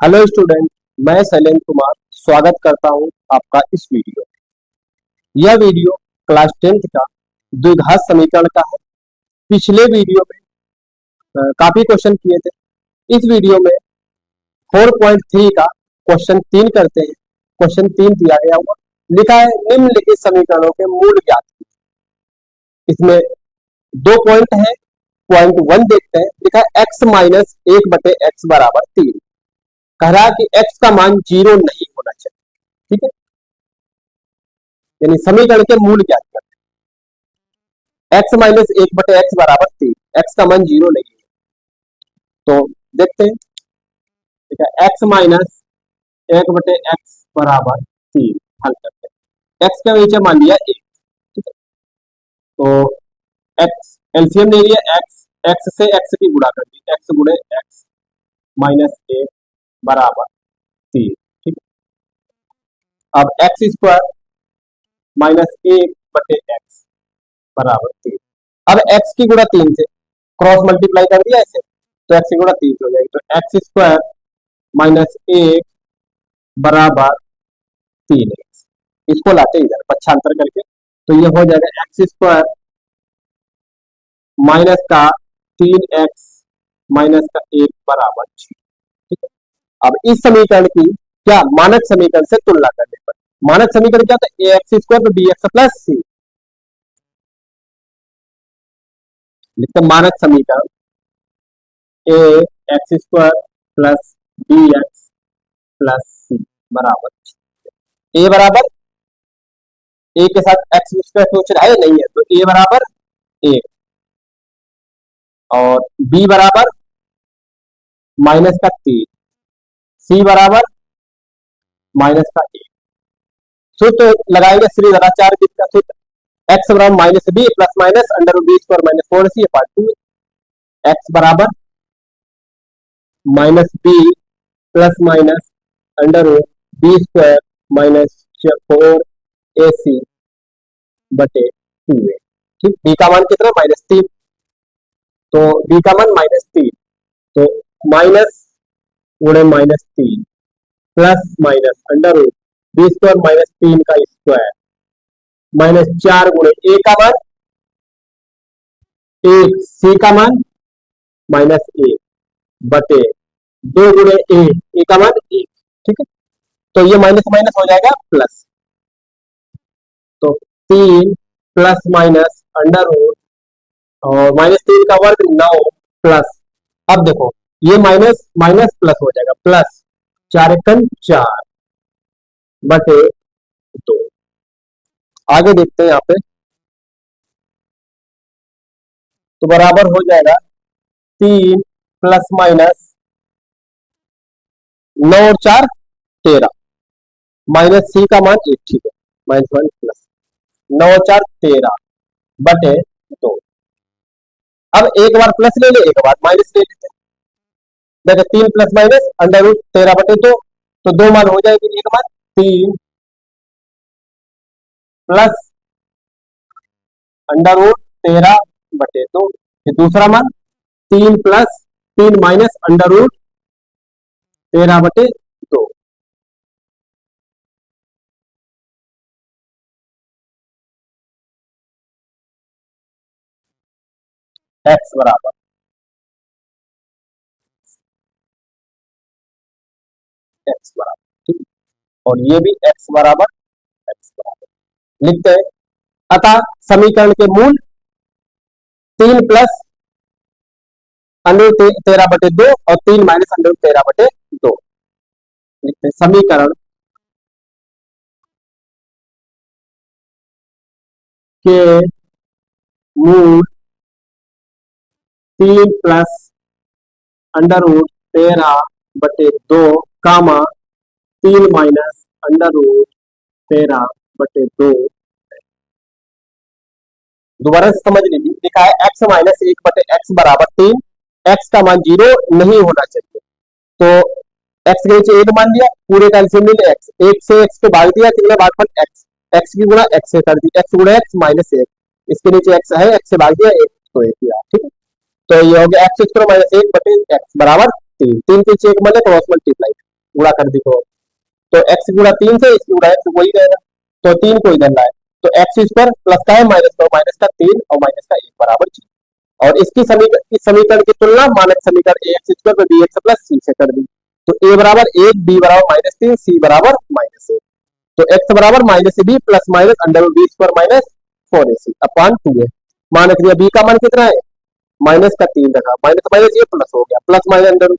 Hello student, मैं शैलेंद्र कुमार स्वागत करता हूं आपका इस वीडियो में। यह वीडियो क्लास 10th का द्विघात समीकरण का है। पिछले वीडियो में काफी क्वेश्चन किए थे। इस वीडियो में 4.3 का क्वेश्चन 3 करते हैं। क्वेश्चन 3 दिया गया हुआ लिखा है निम्नलिखित समीकरणों के मूल ज्ञात कीजिए। इसमें 2 पॉइंट है। पॉइंट 1 देखते हैं। लिखा है x माइनस 1/x बराबर 3। कह रहा है कि x का मान 0 नहीं होना चाहिए। ठीक है, यानी समीकरण के मूल ज्ञात करते हैं। x माइनस 1/x बराबर 3, x का मान 0 नहीं है। तो देखते हैं। ठीक है, x माइनस 1/x बराबर 3 हल करते हैं। x का नीचे मान लिया 1। ठीक है, तो x एलसीएम ले लिया। x से x की गुणा कर दी, x गुणे x माइनस 1 बराबर 3। ठीक है, अब x स्क्वायर माइनस 1/x बराबर 3। अब x की गुणा 3 से क्रॉस मल्टीप्लाई कर दिया ऐसे, तो x की गुणा 3 हो जाएगी। तो x स्क्वायर माइनस 1 बराबर 3x। इसको लाते इधर पक्षांतर करके, तो ये हो जाएगा x स्क्वायर माइनस का 3x माइनस का 1 बराबर 0। ठीक है, अब इस समीकरण की क्या मानक समीकरण से तुलना करने पर, मानक समीकरण क्या था, ax स्क्वायर तो bx प्लस c। लिखते मानक समीकरण a x square plus b x plus c बराबर ए बराबर ए के साथ एक्स स्क्वायर क्वेश्चन है नहीं है, तो ए बराबर 1 और बी बराबर माइनस का 3, सी बराबर माइनस का 1। सूत्र लगाएंगे श्री धराचार्य का सूत्र। एक्स बराबर minus b plus minus under b square minus 4c part 2। X बराबर minus b plus minus under b square minus 4ac बटे 2a। ठीक, बी का मान कितना -3, तो बी का मान -3, तो माइनस गुणे -3 plus minus under b square minus 3 का स्क्वायर माइनस 4 गुणे ए का मान 1, सी का मान -1 बटे 2 गुणे ए का मान 1। ठीक है, तो ये माइनस माइनस हो जाएगा प्लस, तो 3 प्लस माइनस अंडर रूट और -3 का वर्ग 9 प्लस, अब देखो ये माइनस माइनस प्लस हो जाएगा प्लस 4 एकम 4 बटे 2। आगे देखते हैं यहाँ पे, तो बराबर हो जाएगा 3 प्लस माइनस 9 और 4 13 माइनस सी का मान 1। ठीक है, -1 प्लस 9 और 4 13 बटे 2। अब एक बार प्लस ले ले, एक बार माइनस ले लेते हैं। देखो 3 प्लस माइनस अंडर रूट 13 बटे 2, तो 2 मान हो जाएगी। एक मान 3 प्लस अंडर रूट 13 बटे 2, फिर दूसरा मान 3 प्लस 3 माइनस अंडर रूट 13 बटे 2। एक्स बराबर एक्स बराबर, ठीक, और ये भी एक्स बराबर लिखते हैं। अतः समीकरण के मूल 3 प्लस अंडर 13 बटे 2 और 3 माइनस अंडर 13 बटे 2 लिखते हैं। समीकरण के मूल 3 प्लस अंडर रूट 13 बटे 2 कामा 3 माइनस अंडर रूट 13 बटे 2। दोबारा से समझ लीजिए, लिखा है x माइनस 1/x बराबर 3, x का मान 0 नहीं होना चाहिए। तो x के नीचे 1 मान लिया, पूरे का एलसीएम ले लिया, x 1 से x को भाग दिया, कितने भागफल x, x की गुणा x से कर दी, x गुणा x माइनस 1, इसके नीचे x है, x से भाग दिया 1 तो 1 दिया। ठीक है, तो ये हो गया x स्क्वायर माइनस 1/x बराबर 3। 3 के नीचे 1 मान क्रॉस मल्टीप्लाई, गुणा कर दी तो एक्स गुणा 3 से इसकी गुणा एक्स वही रहेगा, तो 3 को इधर लाए तो एक्स स्क्वायर प्लस का है माइनस का 3 और माइनस का 1 बराबर 0। और इसकी समीकरण, इस समीकरण की तुलना मानक समीकरण a x square b x plus c से कर दी, तो ए बराबर 1, बी बराबर -3, सी बराबर -1, तो एक्स बराबर -b plus minus under b square minus 4ac upon 2a। मान रख दिया बी का मान कितना है, माइनस का 3 रखा, माइनस माइनस ये प्लस हो गया, प्लस माइनस अंडर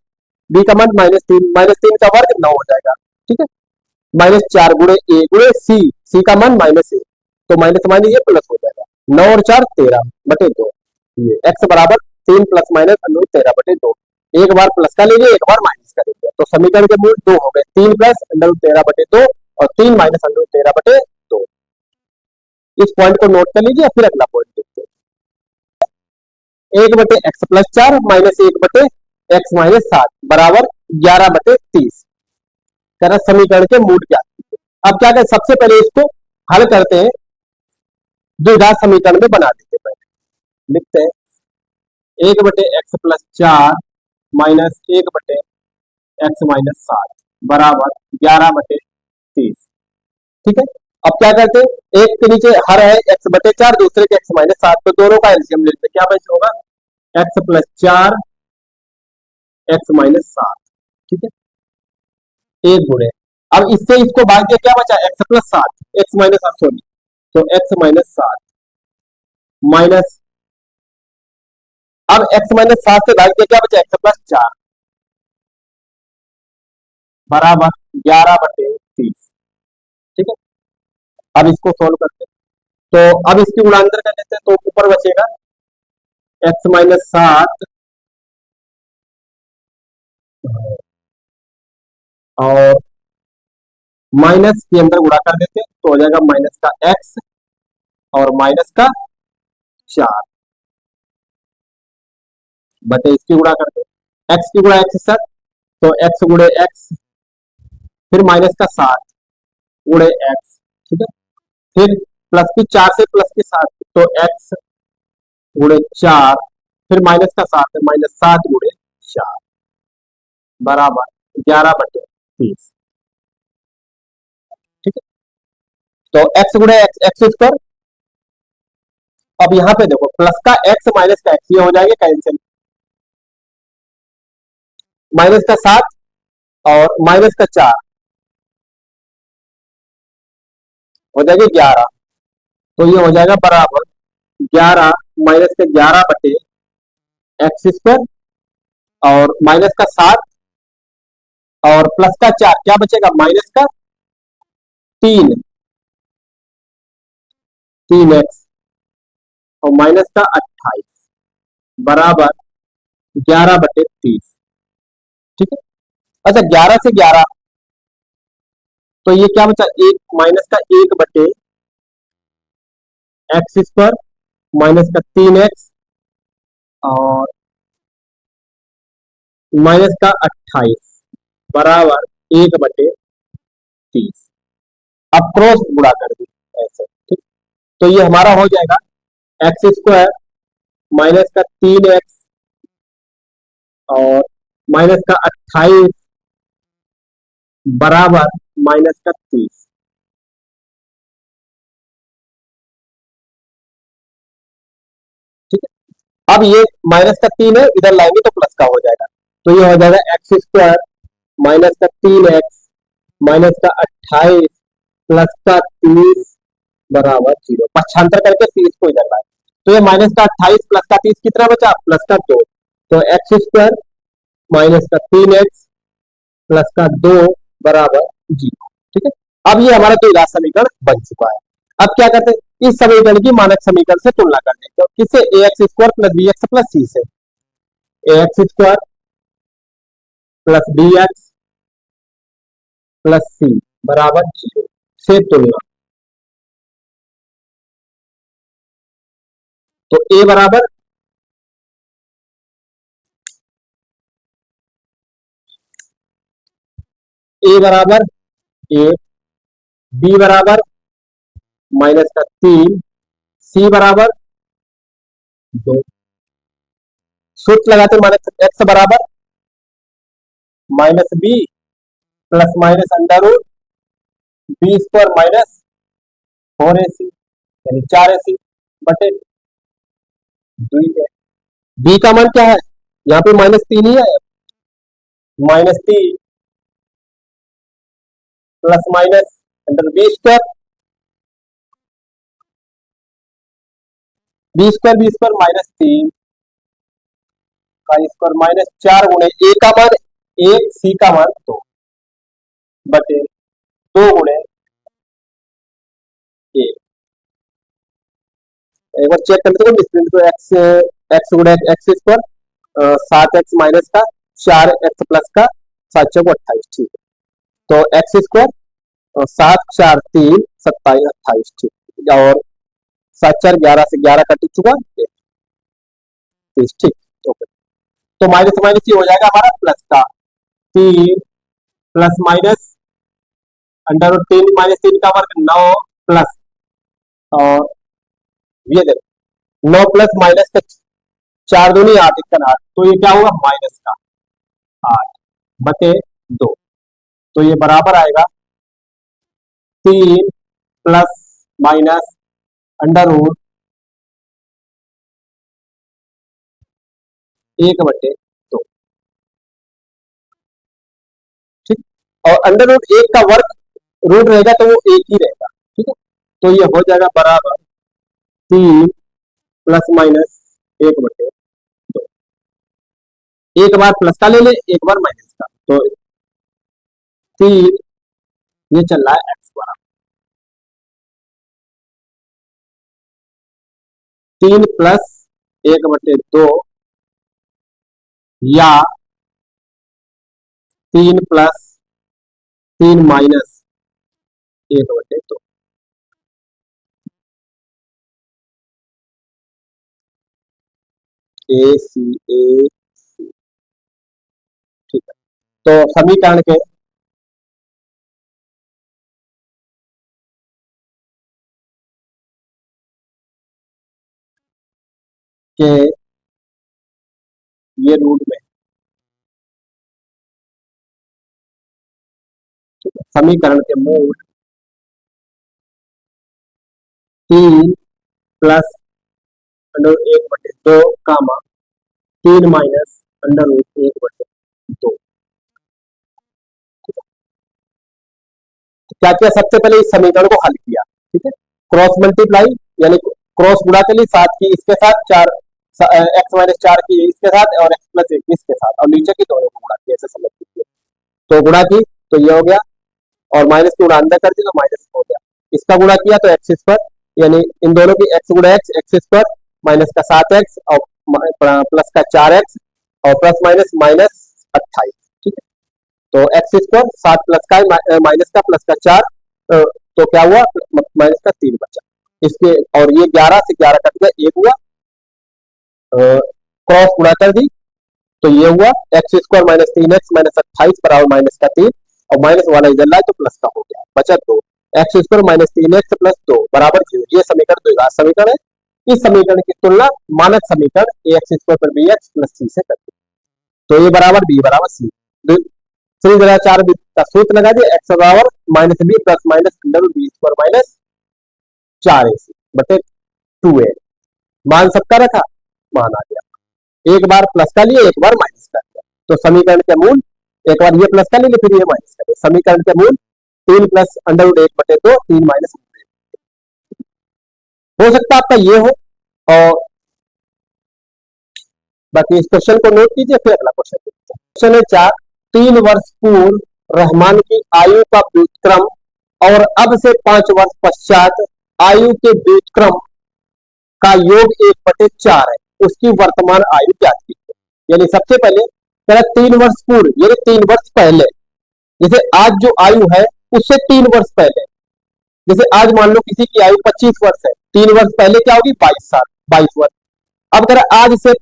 बी का मान -3 का वर्ग 9 हो जाएगा, ठीक है। -4 गुणे ए गुणे सी का मान -1, तो माइनस माइनस ये प्लस हो जाएगा, 9 और 4 13 बटे 2, ये एक्स बराबर 3 प्लस माइनस अंडर 13 बटे 2। एक बार प्लस का लीजिए, एक बार माइनस का लीजिए, तो समीकरण के मूल 2 हो गए, 3 प्लस अंडर 13 बटे 2 और 3 माइनस अंडर 13 बटे 2। इस पॉइंट को नोट कर लीजिए, फिर अगला पॉइंट देखते हैं। 1 बटे एक्स प्लस 4 माइनस 1 बटे एक्स माइनस 7 बराबर 11 बटे 30। कह समीकरण के मूल क्या। अब क्या करें, सबसे पहले इसको हल करते हैं, द्विघात समीकरण में बना देते हैं। पहले लिखते हैं 1 बटे एक्स प्लस 4 माइनस 1 बटे एक्स माइनस 7 बराबर 11 बटे 30, ठीक है। अब क्या करते हैं, एक के नीचे हर है एक्स बटे 4, दूसरे के एक्स माइनस 7, तो दोनों का एलसीएम लेते हैं, क्या बच होगा एक्स प्लस 4 एक्स माइनस 7, ठीक है, एक गुणे। अब इससे इसको भाग दिया, क्या बचा x plus 7 x minus 7 sorry, तो एक्स माइनस 7 माइनस, अब एक्स माइनस 7 से भाग दिया, क्या बचा एक्स प्लस 4 बराबर 11 बटे 30, ठीक है। अब इसको सोल्व करते हैं, तो अब इसकी गुणांतर कर लेते हैं, तो ऊपर बचेगा एक्स माइनस 7 और माइनस के अंदर गुणा कर देते हैं, तो हो जाएगा माइनस का एक्स और माइनस का 4 बटे इसकी गुणा करते हैं, एक्स की गुणा एक्स सर, तो एक्स गुणे एक्स, फिर माइनस का 7 गुणे एक्स, ठीक है, फिर प्लस की 4 से प्लस के 7, तो एक्स गुणे 4, फिर माइनस का 7 माइनस 7 गुणे 4 बराबर 11 बटे 30, ठीक है। तो एक्स गुणे एक्स एक्स स्क्वायर, अब यहां पे देखो प्लस का एक्स माइनस का एक्स ये हो जाएगा कैंसिल, माइनस का 7 और माइनस का 4 हो जाएगा 11, तो ये हो जाएगा बराबर 11 माइनस का 11 बटे एक्स स्क्वायर और माइनस का 7 और प्लस का 4, क्या बचेगा माइनस का 3 3x और माइनस का 28 बराबर 11 बटे 30, ठीक है। अच्छा 11 से 11, तो ये क्या बचा, एक माइनस का 1 बटे एक्स स्क्वायर माइनस का 3x और माइनस का 28 बराबर 1 बटे 30। अब क्रॉस गुणा कर दी ऐसे, ठीक, तो ये हमारा हो जाएगा एक्स स्क्वायर माइनस का 3x और माइनस का 28 बराबर माइनस का 30, ठीक है। अब ये माइनस का 3 है, इधर लाएंगे तो प्लस का हो जाएगा, तो ये हो जाएगा एक्स स्क्वायर माइनस का 3x माइनस का 28 प्लस का 30 बराबर 0। पक्षांतर करके 30 को इधर लाए, तो ये माइनस का 28 प्लस का 30 कितना बचा, प्लस का 2, तो एक्स स्क्वायर माइनस का 3x प्लस का 2 बराबर 0, ठीक है। अब ये हमारा द्विघात समीकरण बन चुका है। अब क्या करते हैं, इस समीकरण की मानक समीकरण से तुलना कर देते हैं, किससे, a x square plus b x plus c से, a x square plus b x plus c बराबर 0 से तुलना, तो ए बराबर ए, बी बराबर माइनस का 3, सी बराबर 2, सूत्र लगाते माइनस एक्स बराबर minus b plus minus under root b square minus 4ac यानी 4ac बटे 2 है। बी का मान क्या है, यहाँ पे -3 ही है, -3 plus minus under b square, -3 का स्क्वायर -4 गुणे ए का मान 1, सी का मान 2 बटे 2 गुणे ए। एक बार चेक कर लेते हैं, तो एक्स एक्स गुणे एक्स स्क्वायर 7x माइनस का 4x प्लस का 7 चौक 28, ठीक है। तो एक्स स्क्वायर 7 4 3 27 28, ठीक, और 7 4 11 से 11 कट चुका 30, ठीक। ओके, तो माइनस माइनस ये हो जाएगा हमारा प्लस का 3 प्लस माइनस अंडर रूट 3 -3 का वर्ग 9 प्लस, और ये देखो 9 प्लस माइनस का 4 दूनी 8 1 8, तो ये क्या होगा माइनस का 8 बटे 2, तो ये बराबर आएगा 3 प्लस माइनस अंडर रूट 1 बटे 2, ठीक। और अंडर रूट 1 का वर्ग रूट रहेगा तो वो 1 ही रहेगा, ठीक है। तो ये हो जाएगा बराबर 3 प्लस माइनस 1 बटे 2, एक बार प्लस का ले ले, एक बार माइनस का, तो 3 ये चल रहा है एक्स बराबर 3 प्लस 1 बटे 2 या 3 प्लस 3 माइनस 1 बटे 2। ए सी ए सी, ठीक है। तो समीकरण के ये रूट में, ठीक है, समीकरण के मूल 3 प्लस अंडर 1 बटे 2 कामा 3 माइनस अंडर 1 बटे 2। क्या किया, सबसे पहले इस समीकरण को हल किया, ठीक है। क्रॉस मल्टीप्लाई यानी क्रॉस गुणा के लिए 7 की इसके साथ, 4 एक्स माइनस 4 की इसके साथ, और एक्स प्लस 1 इसके साथ, और नीचे की दोनों को गुणा किया, ऐसे समझ लीजिए। तो गुणा की तो ये हो गया, और माइनस की गुणा अंदर कर दी तो माइनस हो गया। इसका गुणा किया तो एक्स स्क्वायर, यानी इन दोनों की एक्स गुणा एक्स स्क्वायर माइनस का 7x और प्लस का 4x और प्लस माइनस माइनस 28, ठीक है। तो एक्स स्क्वायर 7 प्लस का माइनस का प्लस का 4, तो क्या हुआ माइनस का 3 बचा इसके, और ये 11 से 11 कट गया 1 हुआ, क्रॉस गुणा कर दी तो ये हुआ x square minus 3x minus 28 बराबर माइनस का 3, और माइनस वाला इधर लाए तो प्लस का हो गया, बचा 2, x square minus 3x plus 2 बराबर 0। ये समीकरण द्विघात समीकरण है। इस समीकरण की तुलना मानक समीकरण ए एक्स स्क्वायर पर बी एक्स प्लस सी से करते हैं, तो ये बराबर बी बराबर सी, श्री जरा 4 का सूत्र लगा दिया, एक्स बराबर minus b plus minus under b square minus 4ac बटे 2a। मान सबका रखा, मान आ गया, एक बार प्लस का लिए एक बार माइनस का लिया, तो समीकरण के मूल एक बार ये प्लस का ले फिर ये माइनस का ले, समीकरण के मूल 3 प्लस अंडर रूट 1 बटे 2 3 माइनस हो सकता है आपका ये हो। और बाकी इस क्वेश्चन को नोट कीजिए, फिर अगला क्वेश्चन देखते हैं। क्वेश्चन है 4, 3 वर्ष पूर्व रहमान की आयु का व्युत्क्रम और अब से 5 वर्ष पश्चात आयु के व्युत्क्रम का योग 1/4 है, उसकी वर्तमान आयु ज्ञात कीजिए। यानी सबसे पहले 3 वर्ष पूर्व यानी 3 वर्ष पहले, जैसे आज जो आयु है उससे 3 वर्ष पहले, जैसे आज मान लो किसी की आयु 25 वर्ष है, 3 वर्ष पहले क्या होगी 22 साल 22 वर्ष। अब अगर आज से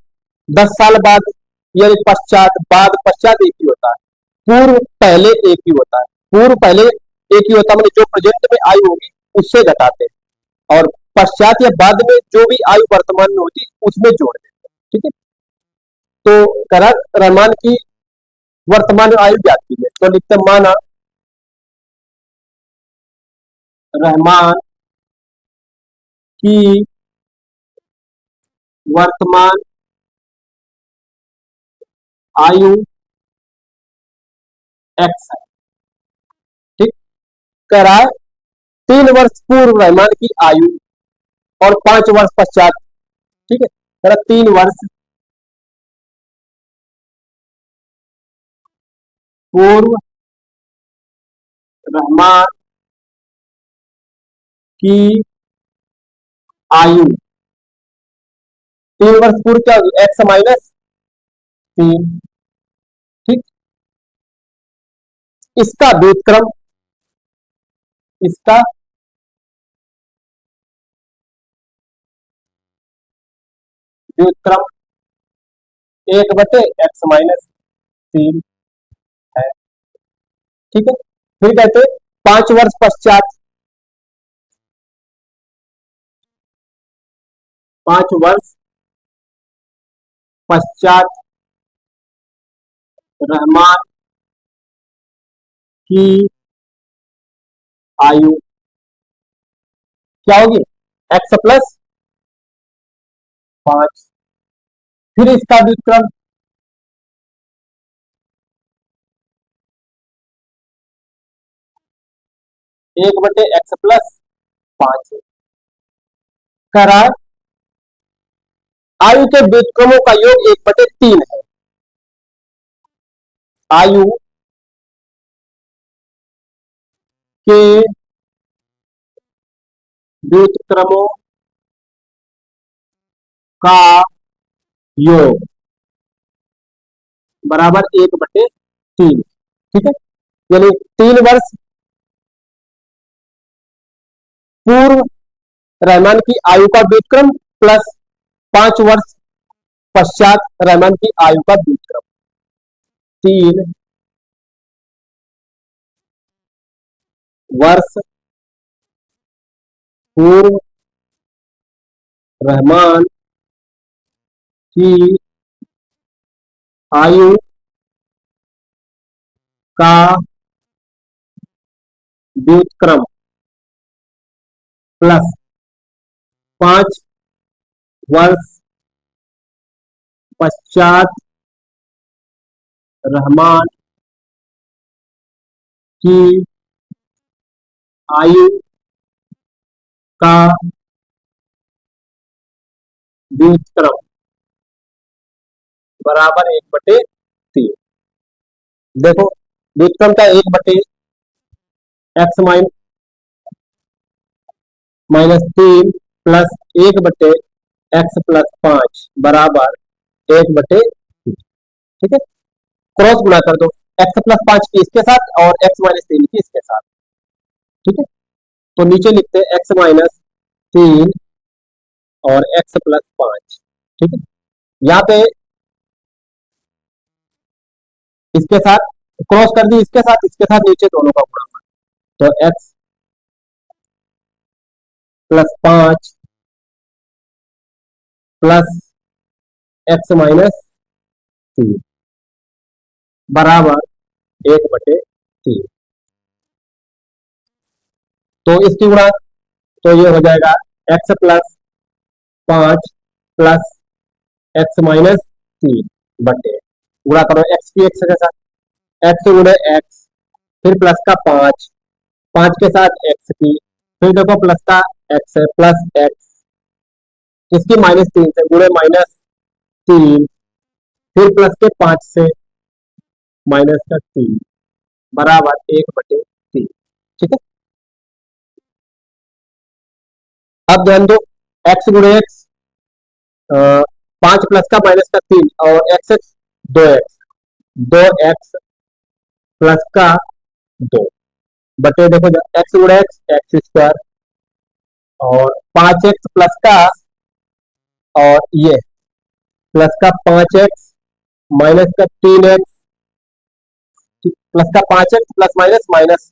10 साल बाद यानी पश्चात, बाद पश्चात एक ही होता है, पूर्व पहले एक ही होता है, पूर्व पहले एक ही होता है, मतलब जो प्रेजेंट में आयु होगी उससे घटाते हैं, और पश्चात या बाद में जो भी आयु वर्तमान में होती है उसमें जोड़ देते हैं, ठीक है। तो करा रहमान की वर्तमान आयु ज्ञात कीजिए, तो लिखते माना रहमान की वर्तमान आयु एक्स है। ठीक, कह रहा है 3 वर्ष पूर्व रहमान की आयु और 5 वर्ष पश्चात। ठीक है, कह रहा 3 वर्ष पूर्व रहमान की आयु, 3 वर्ष पूर्व क्या होगी, x-3। ठीक, इसका व्युत्क्रम, इसका व्युत्क्रम 1/x-3 है। ठीक है, फिर कहते 5 वर्ष पश्चात, 5 वर्ष पश्चात रहमान की आयु क्या होगी, x+5। फिर इसका व्युत्क्रम, एक बटे x+5 कह रहा है आयु के व्युत्क्रमों का योग 1/3 है। आयु के व्युत्क्रमों का योग बराबर 1/3। ठीक है, यानी 3 वर्ष पूर्व रहमान की आयु का व्युत्क्रम प्लस 5 वर्ष पश्चात रहमान की आयु का व्युत्क्रम। 3 वर्ष पूर्व रहमान की आयु का व्युत्क्रम प्लस 5 वर्ष पश्चात रहमान की आयु का व्युत्क्रम बराबर 1/3। देखो व्युत्क्रम का 1/x-3 प्लस 1/x+5 बराबर 1/3। ठीक है, क्रॉस गुणा कर दो, x+5 की इसके साथ और x-3 की इसके साथ। ठीक है, तो नीचे लिखते हैं x-3 और x+5। ठीक है, यहाँ पे इसके साथ क्रॉस कर दी, इसके साथ नीचे दोनों का गुणा, तो x+5 प्लस x-3 बराबर 1/3। तो इसकी गुणा, तो ये हो जाएगा x+5 प्लस x-3 बटे, गुणा करो x की x के साथ, x गुणे x, फिर प्लस का 5, 5 के साथ x की, फिर देखो प्लस का x है, प्लस x इसकी -3 से गुणे -3, फिर प्लस के 5 से -3 बराबर 1/3। ठीक है, अब ध्यान दो, x गुणे x, 5 प्लस का -3 और x 2x, 2x प्लस का 2 बटे, देखो x गुणे x² और 5x प्लस का, और ये प्लस का 5x माइनस का 3x, प्लस का 5x प्लस माइनस माइनस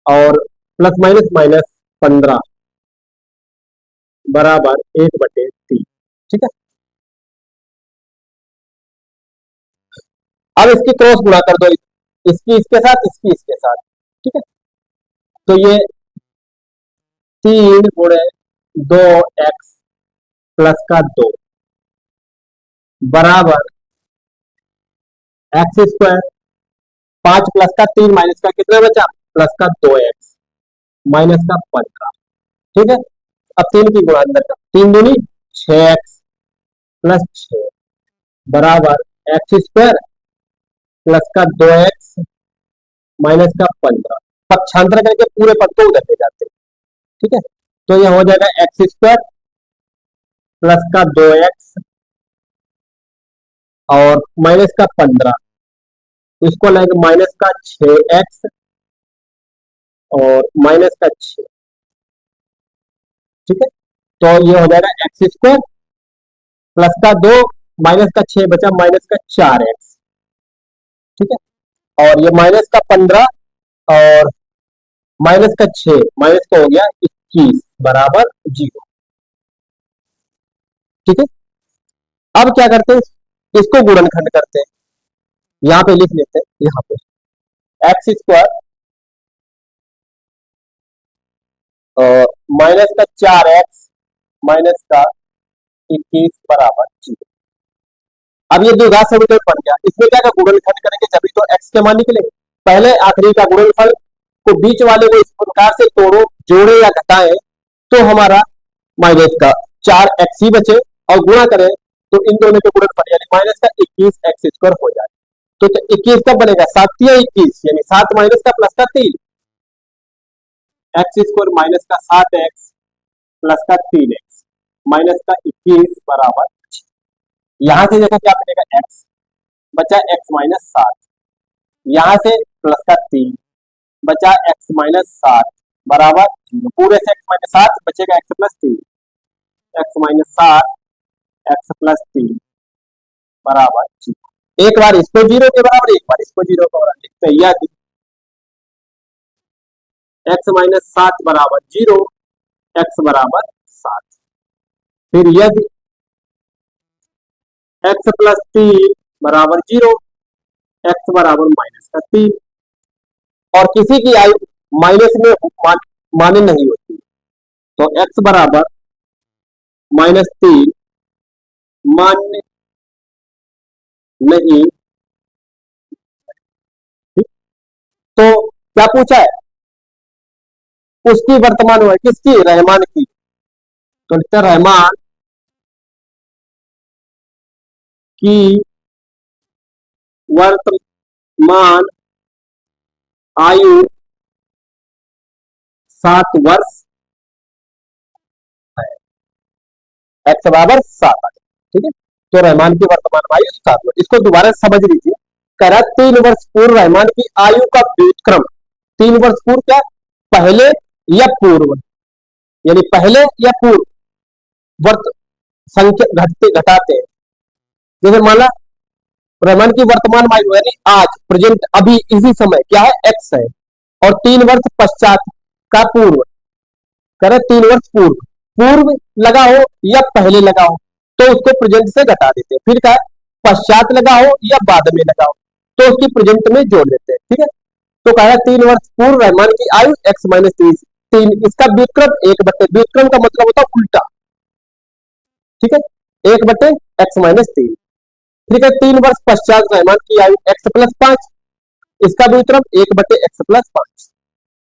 और प्लस माइनस माइनस 15 बराबर 1/3। ठीक है, अब इसकी क्रॉस गुणा कर दो, इसकी इसके साथ, इसकी इसके साथ। ठीक है, तो ये 3 गुणे 2x प्लस का 2 बराबर एक्स स्क्वायर, 5 प्लस का 3 माइनस का कितना बचा, प्लस का 2x माइनस का 15। ठीक है, अब 3 की गुणा अंदर का, 3 दूनी 6x प्लस 6 बराबर एक्स स्क्वायर प्लस का 2x माइनस का 15। पक्षांतर करके पूरे पद को उधर ले जाते हैं। ठीक है, तो यह हो जाएगा एक्स स्क्वायर प्लस का 2x और माइनस का 15, इसको लाएंगे माइनस का 6x और माइनस का 6। ठीक है, तो ये हो जाएगा एक्स स्क्वायर प्लस का 2 माइनस का 6 बचा माइनस का 4x। ठीक है, और ये माइनस का 15 और माइनस का 6 माइनस का हो गया 21 बराबर 0। ठीक है, अब क्या करते हैं, इसको गुणनखंड करते हैं, यहां पे लिख लेते हैं, यहां पे एक्स स्क्वायर और माइनस का 4x माइनस का 21 बराबर 0। अब ये द्विघात समीकरण बन गया, इसमें क्या गुणनखंड करेंगे जब तो x के मान निकलेंगे। पहले आखिरी का गुणनफल को बीच वाले को इस प्रकार से तोड़ो, जोड़े या घटाएं तो हमारा माइनस का 4x ही बचे और गुणा करें तो इन दोनों के गुणनफल यानी माइनस का 21x स्क्वायर हो जाए। तो 21 कब बनेगा, 7 या 21 यानी 7 माइनस का प्लस का 3 एक्स स्क्वायर माइनस का 7x प्लस का 3x माइनस का 21 बराबर। यहां से देखो क्या बनेगा, x बचा x माइनस 7, यहां से प्लस का 3 बचा x माइनस 7 बराबर 0। पूरे से x माइनस 7 बचेगा x plus 3, x minus 7 x plus 3 बराबर 0। एक बार इसको 0 के बराबर, एक बार इसको 0 के बराबर लिखते हैं, यदि x माइनस 7 बराबर 0 x बराबर 7, फिर यदि x प्लस 3 बराबर 0 x बराबर माइनस का 3 और किसी की आयु माइनस में मान्य नहीं होती, तो x बराबर माइनस 3 मान्य नहीं। तो क्या पूछा है, उसकी वर्तमान वय किसकी, रहमान की, तो लिखते रहमान की वर्तमान आयु 7 वर्ष है, एक्स बराबर 7 आ गया। ठीक है, तो रहमान की वर्तमान आयु 7 वर्ष। इसको दोबारा समझ लीजिए, कह 3 वर्ष पूर्व रहमान की आयु का व्युत्क्रम, 3 वर्ष पूर्व क्या, पहले या पूर्व, यानी पहले या पूर्व वर्त संख्या घटते घटाते हैं। जैसे माना रहमान की वर्तमान आयु यानी आज प्रेजेंट अभी इसी समय क्या है, एक्स है, और 3 वर्ष पश्चात का पूर्व, करे 3 वर्ष पूर्व, पूर्व लगा हो या पहले लगा हो तो उसको प्रेजेंट से घटा देते हैं। फिर क्या, पश्चात लगा हो या बाद में लगा हो तो उसकी प्रेजेंट में जोड़ देते हैं। ठीक है, तो कहा 3 वर्ष पूर्व रहमान की आयु x माइनस 3, इसका व्युत्क्रम 1/, व्युत्क्रम का मतलब होता है उल्टा। ठीक है, 1/, x माइनस 3। ठीक है, 3 वर्ष पश्चात रहमान की आयु x प्लस 5, इसका व्युत्क्रम 1/, x प्लस 5।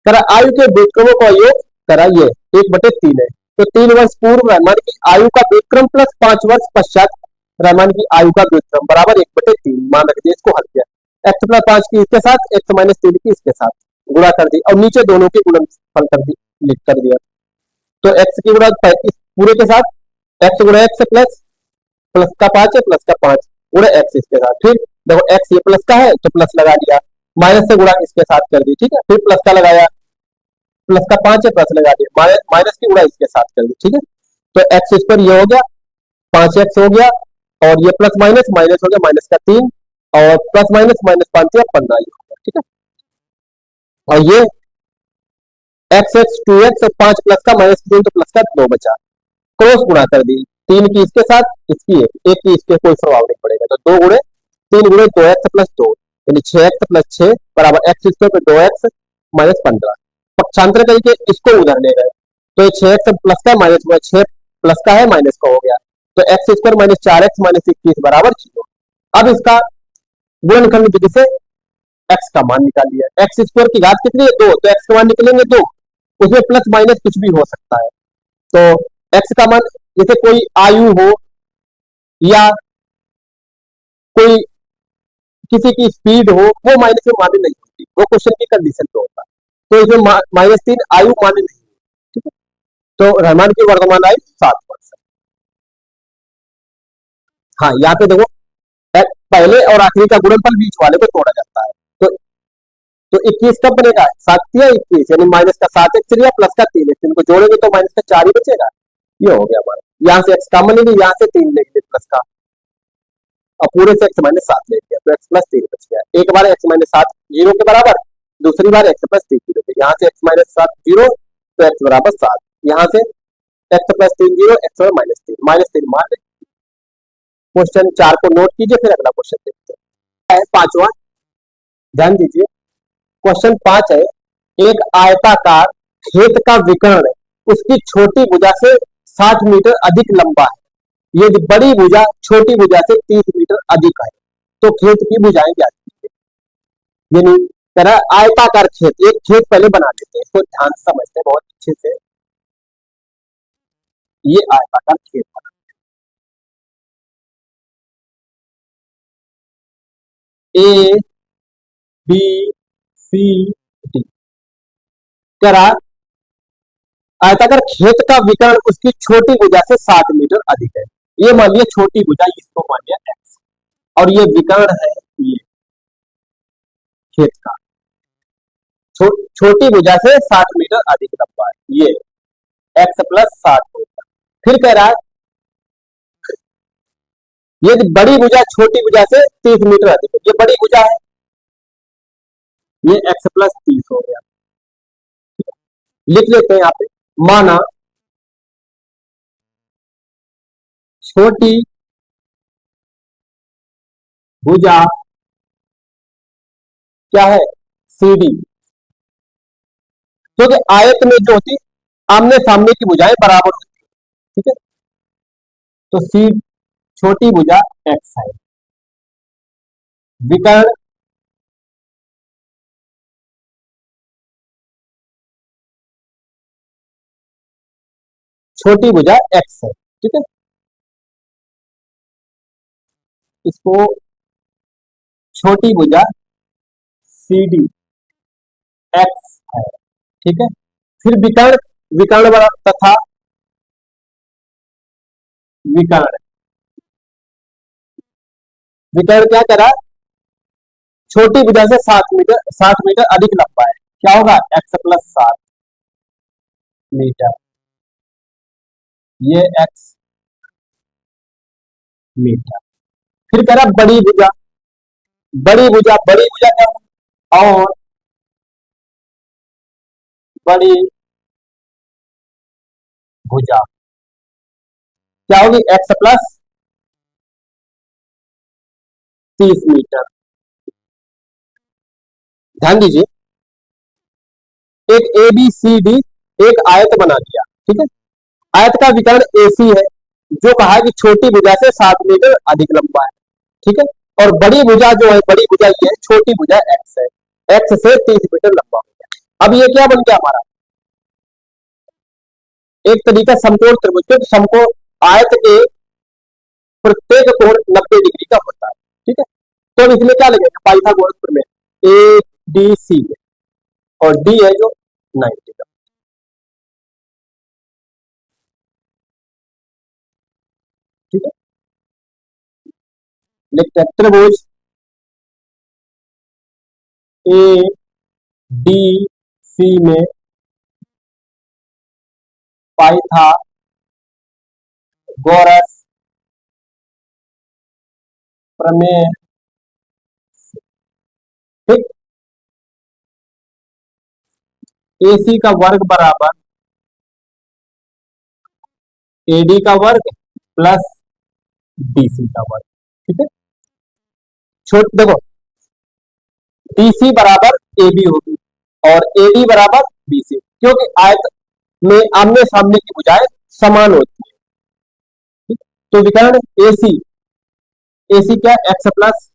करा आयु के व्युत्क्रमों का योग करा ये 1/3 है, तो 3 वर्ष पूर्व रहमान की आयु का व्युत्क्रम प्लस 5 वर्ष पश्चात रहमान की आयु का व्युत्क्रम बराबर 1/3 मान रखिए। इसको हल किया, x प्लस 5 की इसके साथ, x माइनस 3 की इसके साथ गुणा कर दी और नीचे दोनों के गुणनफल कर दी, लिख कर दिया। तो x की गुणा पूरे के साथ x गुणा x प्लस प्लस का 5 है, प्लस का 5 गुणा x इसके साथ, फिर देखो x ये प्लस का है तो प्लस लगा दिया, माइनस से गुणा इसके साथ कर दी। ठीक है, फिर प्लस का लगाया, प्लस का 5 है, प्लस लगा दिया, माइनस की गुणा इसके साथ कर दी। ठीक है, तो एक्स स्क्वायर ये हो गया 5x हो गया और ये प्लस माइनस माइनस हो गया माइनस का 3 और प्लस माइनस माइनस 5 15 हो गया। ठीक है, और ये x 2x और 5 प्लस का माइनस 3 तो प्लस का 2 बचा, क्रॉस गुणा कर दी, 3 की इसके साथ, इसकी एक की इसके, कोई प्रभाव नहीं पड़ेगा, तो 2 गुणे 3 गुणे 2x प्लस 2 यानी 6x प्लस 6 बराबर x स्क्वायर पे 2x माइनस 15। पक्षांतर करके इसको उधर ले गए तो ये 6x प्लस का माइनस हुआ, 6 प्लस का है माइनस का हो गया, तो x square minus 4x minus 21 बराबर 0। अब इसका गुणनखंड विधि से x का मान निकाल लिया, एक्स स्क्वायर की घात कितनी है 2, तो x का मान निकलेंगे 2, उसमें प्लस माइनस कुछ भी हो सकता है, तो x का मान जैसे कोई आयु हो या कोई किसी की स्पीड हो, वो माइनस में मान्य नहीं होती, वो क्वेश्चन की कंडीशन पे होता है, तो इसमें -3 आयु मान्य नहीं है, ठीक है। तो रहमान की वर्तमान आयु 7 वर्ष। हाँ, यहाँ पे देखो पहले और आखिरी का गुणनफल बीच वाले को तोड़ा जाता है, तो 21 कब बनेगा, 7 यानी माइनस का 7x लिया प्लस का 3x, इनको जोड़ेंगे तो माइनस का 4 ही बचेगा, ये हो गया हमारा। यहाँ से x कॉमन ले लिया, यहाँ से 3 ले लिया प्लस का, और पूरे से x माइनस 7 ले लिया, तो x प्लस 3 बच गया। एक बार x माइनस 7 जीरो के बराबर, दूसरी बार x प्लस 3 जीरो, यहाँ से x माइनस 7 जीरो, तो x बराबर 7, यहाँ से x प्लस 3 जीरो, x और -3 मान लें। क्वेश्चन 4 को नोट कीजिए, फिर अगला क्वेश्चन देखते हैं। पांचवा, ध्यान दीजिए, क्वेश्चन 5 है, एक आयताकार खेत का विकर्ण उसकी छोटी भुजा से 60 मीटर अधिक लंबा है, यदि बड़ी भुजा छोटी भुजा से 30 मीटर अधिक है, तो खेत की भुजाएं ज्ञात कीजिए। यानी कह रहा है आयताकार खेत, एक खेत पहले बना लेते हैं, इसको ध्यान से समझते हैं बहुत अच्छे से। ये आयताकार खेत बना, ए बी सी डी, कह रहा आयताकार खेत का विकर्ण उसकी छोटी भुजा से 60 मीटर अधिक है। ये मान लिया छोटी भुजा, इसको मान लिया x, और ये विकर्ण है ये खेत का, छोटी भुजा से 60 मीटर अधिक लंबा है, ये x प्लस 60 होगा। फिर कह रहा है ये बड़ी भुजा छोटी भुजा से 30 मीटर अधिक है, ये बड़ी भुजा है, ये x प्लस 30 हो गया। लिख लेते हैं यहाँ पे, माना छोटी भुजा क्या है, CD, क्योंकि आयत में जो होती आमने सामने की भुजाएं बराबर होती है, ठीक है, तो सी छोटी भुजा x है, विकर्ण छोटी भुजा x है, ठीक है, इसको छोटी भुजा CD x है, ठीक है। फिर विकर्ण, विकर्ण बड़ा तथा विकर्ण, विकर्ण क्या करा, छोटी भुजा से 60 मीटर अधिक लंबा है, क्या होगा x प्लस 7 मीटर, ये x मीटर। फिर कह रहा बड़ी भुजा, बड़ी भुजा, बड़ी भुजा क्या होगी, और बड़ी भुजा क्या होगी, x प्लस 30 मीटर। ध्यान दीजिए, एक ए बी सी डी एक आयत बना दिया, ठीक है, आयत का विकर्ण AC है, जो कहा है कि छोटी भुजा से 60 मीटर अधिक लंबा है, ठीक है, और बड़ी भुजा जो है, बड़ी भुजा ये है, छोटी भुजा x है, x से 30 मीटर लंबा हो गया। अब ये क्या बन गया हमारा, एक तरीका समकोण त्रिभुज, क्योंकि समकोण आयत के प्रत्येक कोण 90 डिग्री का होता है, ठीक है, तो इसमें क्या लगेगा पाइथागोरस प्रमेय, ए डी सी में, और डी है जो 90 का, ठीक है। लिखते हैं त्रिभुज ए डी सी में पाइथागोरस प्रमेय, ठीक, AC का वर्ग बराबर AD का वर्ग प्लस DC का वर्ग, ठीक है। छोट देखो, DC बराबर AB होगी और AD बराबर BC, क्योंकि आयत में आमने सामने की भुजाएं समान होती है। तो विकर्ण एसी, एसी क्या, एक्स प्लस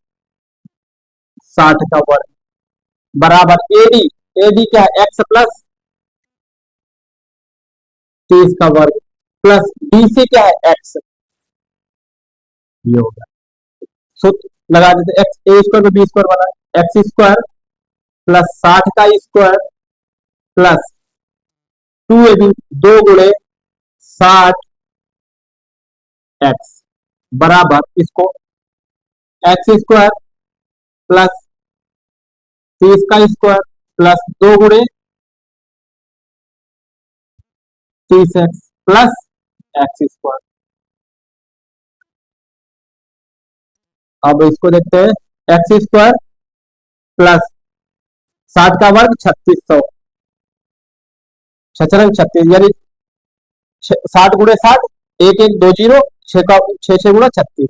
60 का वर्ग बराबर एडी, एडी क्या है, एक्स प्लस 30 का वर्ग प्लस बीसी क्या है, एक्स, ये हो गया सूत्र लगा देते, एक्स ए स्क्वायर में बी स्क्वायर बना, एक्स स्क्वायर प्लस 60 का स्क्वायर प्लस 2ab, 2 गुणे 60 एक्स बराबर इसको एक्स स्क्वायर प्लस 30 का स्क्वायर प्लस 2 गुणे 30 एक्स प्लस एक्स स्क्वायर। अब इसको देखते हैं, एक्स स्क्वायर प्लस 60 का वर्ग 3600, छचरंग 36 यानी 60 गुणे 60, एक एक दो जीरो, छह गुणा 36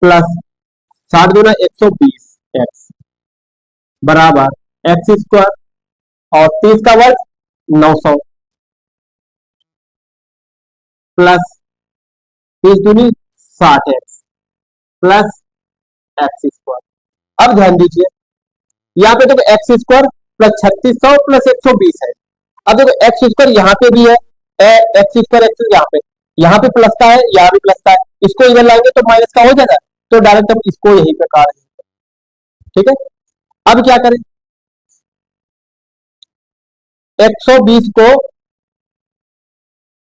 प्लस 60 गुना 120 एक्स बराबर एक्स स्क्वायर और 30 का वर्ग 900 प्लस 30 दूनी 60 एक्स प्लस एक्स स्क्वायर। अब ध्यान दीजिए, यहाँ पे देखो एक्स स्क्वायर प्लस 3600 प्लस 120 है। अब देखो एक्स स्क्वायर यहाँ पे भी है, एक्स स्क्वायर एक्स यहाँ पे प्लस का है, यहाँ भी प्लस का है, इसको इधर लाएंगे तो माइनस का हो जाएगा, तो डायरेक्ट हम इसको यही पे काट देंगे। ठीक है, अब क्या करें, 120 को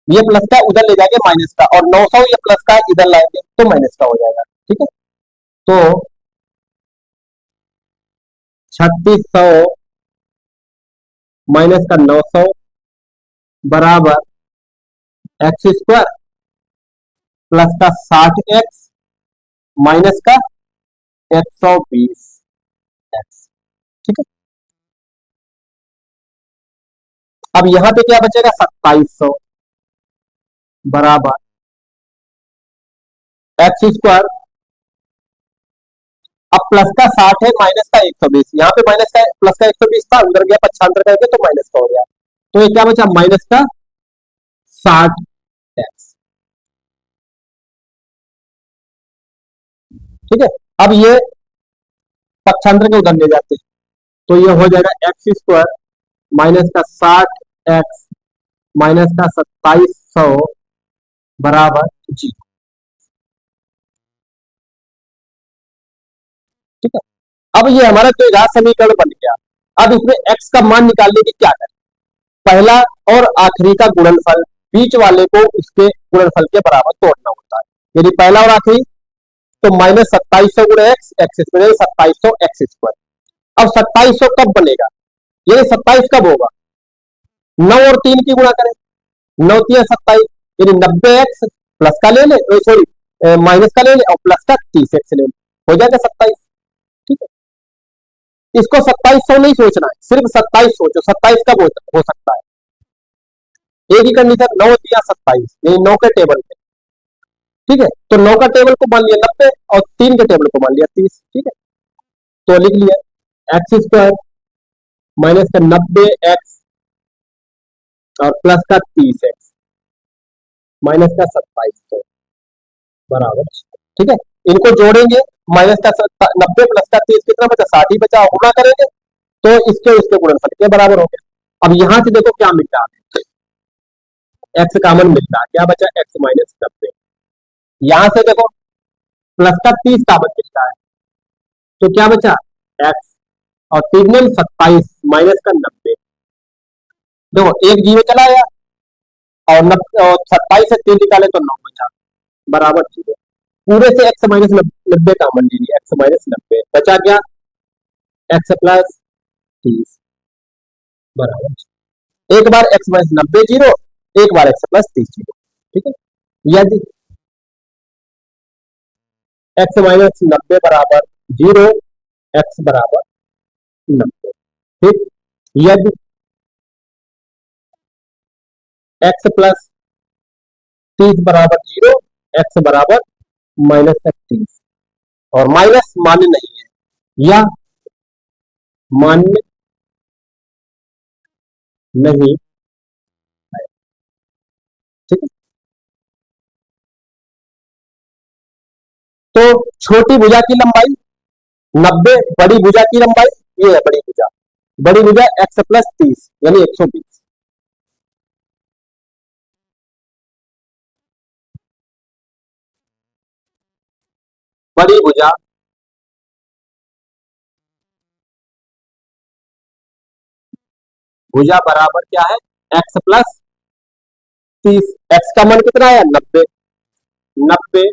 ये प्लस का उधर ले जाएंगे माइनस का, और 900 ये प्लस का इधर लाएंगे तो माइनस का हो जाएगा। ठीक है, तो 3600 माइनस का 900 बराबर एक्स स्क्वायर प्लस का 60 एक्स माइनस का 120 एक्स। ठीक है, अब यहां पे क्या बचेगा, 2700 बराबर एक्स स्क्वायर, अब प्लस का 60 है माइनस का 120, यहाँ पे माइनस का प्लस का 120 था, अंदर गया पक्षांतर करके तो माइनस का हो गया, तो ये क्या बचा, माइनस का 60 एक्स। ठीक है, अब ये पक्षांतर के उधर ले जाते हैं, तो ये हो जाएगा एक्स स्क्वायर माइनस का 60 एक्स माइनस का 2700 बराबर जी। ठीक है, अब ये हमारा द्विघात समीकरण बन गया। अब इसमें एक्स का मान निकालने की क्या करें, पहला और आखिरी का गुणनफल बीच वाले को उसके गुणनफल के बराबर तोड़ना होता है, यदि पहला और आखिरी तो माइनस 2700 गुणे x, x square 2700 x square. अब 2700 कब बनेगा, ये 27 कब होगा, 9 और 3 की गुणा करें, 9 3 27, यानी 90 एक्स प्लस का ले ले, सॉरी माइनस का ले ले और प्लस का 30 एक्स ले ले, हो जाएगा 27। ठीक है, इसको 2700 नहीं सोचना है, सिर्फ 27 सोचो, 27 कब हो सकता है, एक ही कंडीशन, 9 3 27 नहीं 9 के टेबल पे। ठीक है, तो 9 का टेबल को मान लिया 90 और 3 के टेबल को मान लिया 30। ठीक है, तो लिख लिया एक्स स्क्वायर माइनस का 90 एक्स और प्लस का 30 एक्स माइनस का 2700 बराबर। ठीक है, इनको जोड़ेंगे, माइनस का 90 प्लस का 30 कितना बचा, 60 ही बचा, गुणा करेंगे तो इसके उसके गुणनफल के बराबर हो गया। अब यहां से देखो क्या मिलता है, एक्स कॉमन मिलता है, क्या बचा, एक्स माइनस 90, यहां से देखो प्लस का 30 कॉमन मिलता है, तो क्या बचा एक्स और 3 में 27 माइनस का 90, देखो एक जीरो चला आया और 27 से 3 निकाले तो 9 बचा बराबर जीरो, पूरे से एक्स माइनस 90 कॉमन ले लिया, एक्स माइनस 90 बचा क्या, एक्स प्लस 30 बराबर, एक बार एक्स माइनस 90 जीरो, एक बार एक्स प्लस 30 जीरो। ठीक है, यदि एक्स माइनस 90 बराबर जीरो, एक्स बराबर 90, ठीक, यदि एक्स प्लस 30 बराबर जीरो, एक्स बराबर माइनस का 30, और माइनस मान्य नहीं है या मान्य नहीं है, ठीक है। तो छोटी भुजा की लंबाई 90, बड़ी भुजा की लंबाई ये है बड़ी भुजा x प्लस 30 यानी 120। बड़ी भुजा भुजा बराबर क्या है x प्लस 30। x का मान कितना है 90, 90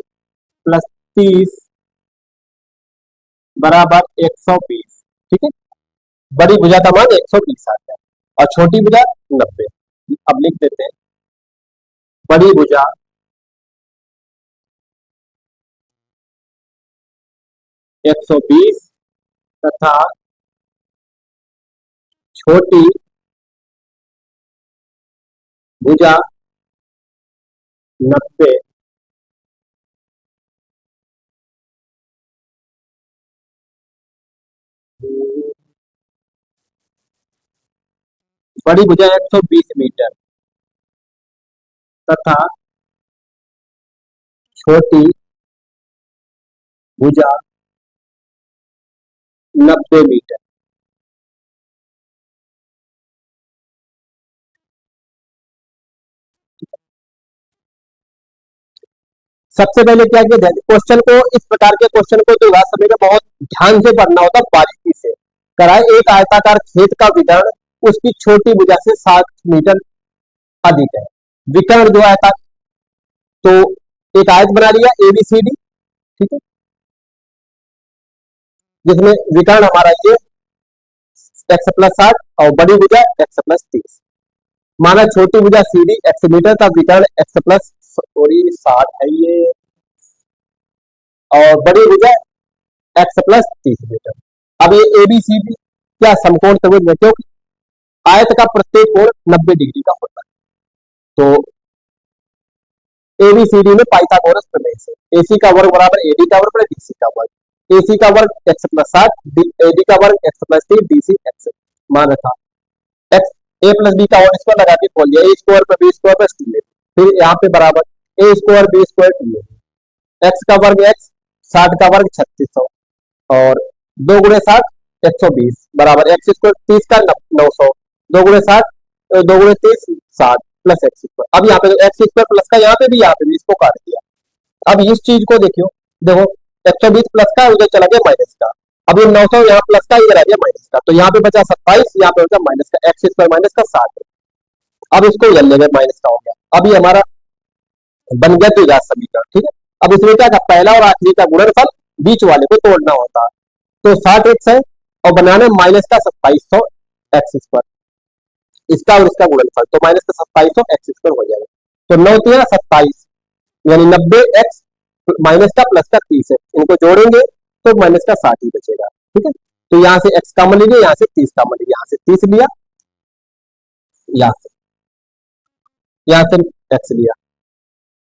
प्लस 30 बराबर 120। ठीक है, बड़ी भुजा का मान 120 आता है और छोटी भुजा 90। अब लिख देते हैं बड़ी भुजा 120 तथा छोटी भुजा 90 बड़ी भुजा 120 मीटर तथा छोटी भुजा 90 मीटर। सबसे पहले क्या किया जाए, क्वेश्चन को इस प्रकार के क्वेश्चन को जो समय में बहुत ध्यान से पढ़ना होता है, बारीकी से कराए। एक आयताकार खेत का विकर्ण उसकी छोटी भुजा से 60 मीटर अधिक है। विकर्ण जो आयता, तो एक आयत बना लिया एबीसीडी, ठीक है, जिसमें विकर्ण हमारा ये एक्स प्लस 60 और बड़ी भुजा एक्स प्लस 30। माना छोटी भुजा सीडी एक्स मीटर का विकर्ण एक्स प्लस 60 है ये, और बड़ी भुजा एक्स प्लस 30 मीटर। अब ये एबीसीडी क्या समकोण त्रिभुज है, क्योंकि आयत का प्रत्येक कोण 90 डिग्री का होता है। तो एबीसीडी में पाइथागोरस प्रमेय से एसी का वर्ग बराबर एडी का वर्ग प्लस डीसी का वर्ग, एसी का वर्ग एक्स प्लस 60, एडी का वर्ग एक्स प्लस 30, डीसी एक्स मान रखा। एक्स ए प्लस बी का होल स्क्वायर लगा के खोल दिया, ए स्क्वायर पर बी स्क्वायर प्लस 2 फिर यहाँ पे बराबर ए स्क्वायर बी स्क्वायर 2, एक्स का वर्ग एक्स, 60 का वर्ग 3600 और 2 गुणे 60 120 बराबर एक्स स्क्वायर 30 का 900, 2 गुणे 60 2 गुणे 30 60 प्लस एक्स स्क्वायर। अब यहाँ पे एक्स स्क्वायर प्लस का यहाँ पे भी इसको काट दिया। अब इस चीज को देखियो, देखो 120 प्लस का उधर चला गया माइनस का, अब ये 900 यहाँ प्लस का इधर आ गया माइनस का, तो यहाँ पे बचा 27, यहाँ पे बचा माइनस का, एक्स स्क्वायर माइनस का 60। अब इसको इधर ले गए माइनस का हो गया। अब ये हमारा बन गया द्विघात समीकरण। ठीक है, अब इसमें क्या था, पहला और आखिरी का गुणनफल बीच वाले को तोड़ना होता है। तो 60 एक्स है और बनाना माइनस का 2700 एक्स स्क्वायर, इसका और इसका गुणनफल, तो माइनस का 2700 एक्स स्क्वायर हो जाएगा। तो 9 3 27 यानी 90 एक्स माइनस का प्लस का 30 है, इनको जोड़ेंगे तो माइनस का 60 ही बचेगा। ठीक है, तो यहाँ से एक्स कॉमन लीजिए, यहाँ से 30 कॉमन लीजिए, यहाँ से 30 लिया, यहाँ से एक्स लिया,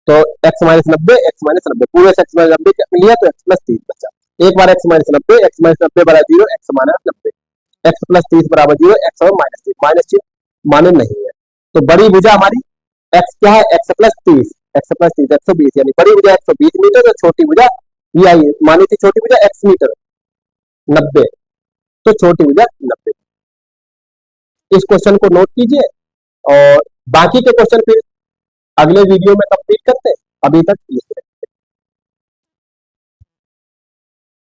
तो एक्स माइनस 90 एक्स माइनस 90 पूरे से एक्स माइनस 90 लिया तो एक्स प्लस 30 बचा। एक बार एक्स माइनस 90 एक्स माइनस 90 बराबर 0, एक्स माइनस 90 एक्स प्लस 30 बराबर 0, एक्स और माइनस 30, माइनस चिन्ह माने नहीं है। तो बड़ी भुजा हमारी एक्स क्या है, एक्स प्लस 30, एक्स प्लस 30 120 यानी बड़ी भुजा 120 मीटर, तो छोटी भुजा ये आई मानी थी छोटी भुजा एक्स मीटर 90, तो छोटी भुजा 90। इस क्वेश्चन को नोट कीजिए और बाकी के क्वेश्चन फिर अगले वीडियो में कंप्लीट करते हैं। अभी तक